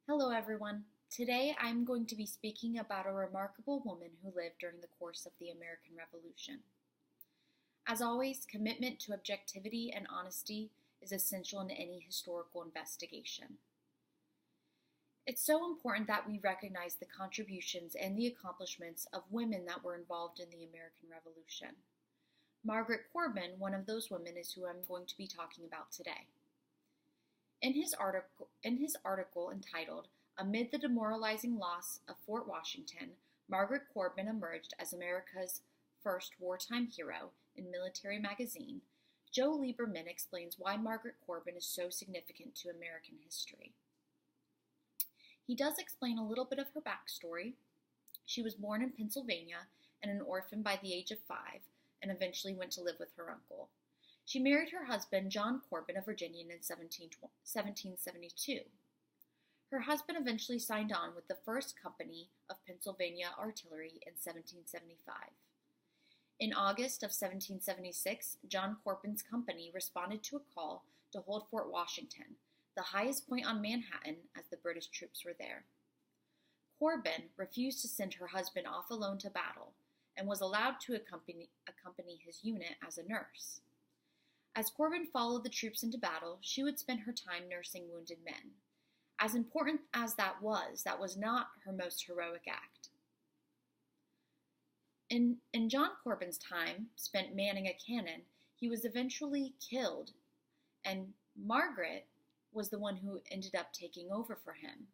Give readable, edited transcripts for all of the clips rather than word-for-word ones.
Hello everyone. Today I'm going to be speaking about a remarkable woman who lived during the course of the American Revolution. As always, commitment to objectivity and honesty is essential in any historical investigation. It's so important that we recognize the contributions and the accomplishments of women that were involved in the American Revolution. Margaret Corbin, one of those women, is who I'm going to be talking about today. In his article entitled "Amid the Demoralizing Loss of Fort Washington, Margaret Corbin Emerged as America's First Wartime Hero" in Military Magazine, Joe Lieberman explains why Margaret Corbin is so significant to American history. He does explain a little bit of her backstory. She was born in Pennsylvania and an orphan by the age of 5, and eventually went to live with her uncle. She married her husband, John Corbin, a Virginian, in 1772. Her husband eventually signed on with the 1st Company of Pennsylvania Artillery in 1775. In August of 1776, John Corbin's company responded to a call to hold Fort Washington, the highest point on Manhattan, as the British troops were there. Corbin refused to send her husband off alone to battle and was allowed to accompany his unit as a nurse. As Corbin followed the troops into battle, she would spend her time nursing wounded men. As important as that was not her most heroic act. In John Corbin's time spent manning a cannon, he was eventually killed, and Margaret was the one who ended up taking over for him.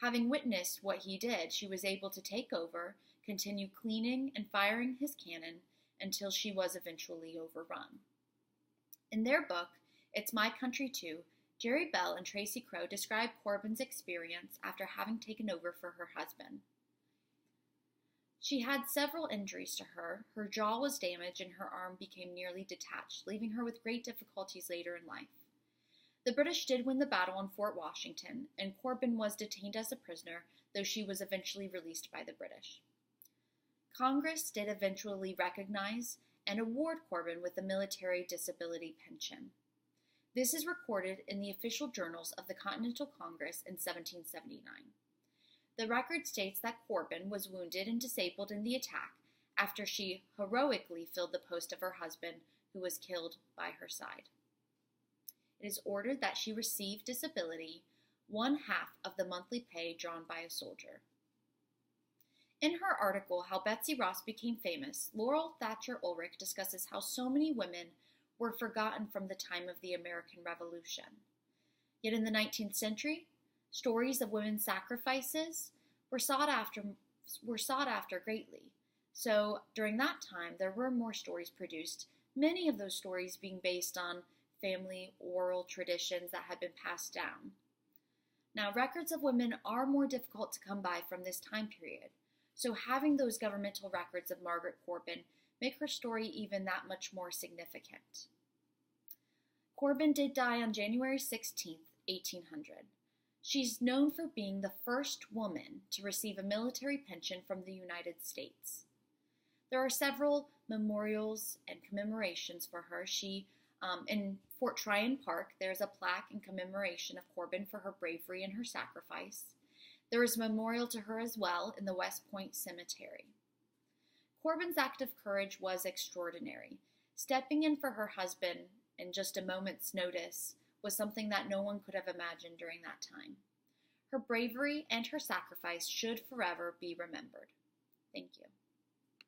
Having witnessed what he did, she was able to take over, continue cleaning and firing his cannon until she was eventually overrun. In their book, It's My Country Too, Jerry Bell and Tracy Crow describe Corbin's experience after having taken over for her husband. She had several injuries to her. Her jaw was damaged and her arm became nearly detached, leaving her with great difficulties later in life. The British did win the battle on Fort Washington, and Corbin was detained as a prisoner, though she was eventually released by the British. Congress did eventually recognize and award Corbin with a military disability pension. This is recorded in the official journals of the Continental Congress in 1779. The record states that Corbin was wounded and disabled in the attack after she heroically filled the post of her husband, who was killed by her side. It is ordered that she receive disability, 1/2 of the monthly pay drawn by a soldier. In her article, How Betsy Ross Became Famous, Laurel Thatcher Ulrich discusses how so many women were forgotten from the time of the American Revolution. Yet in the 19th century, stories of women's sacrifices were sought after greatly. So during that time, there were more stories produced, many of those stories being based on family oral traditions that had been passed down. Now, records of women are more difficult to come by from this time period. So having those governmental records of Margaret Corbin make her story even that much more significant. Corbin did die on January 16, 1800. She's known for being the first woman to receive a military pension from the United States. There are several memorials and commemorations for her. In Fort Tryon Park, there's a plaque in commemoration of Corbin for her bravery and her sacrifice. There is a memorial to her as well in the West Point Cemetery. Corbin's act of courage was extraordinary. Stepping in for her husband in just a moment's notice was something that no one could have imagined during that time. Her bravery and her sacrifice should forever be remembered. Thank you.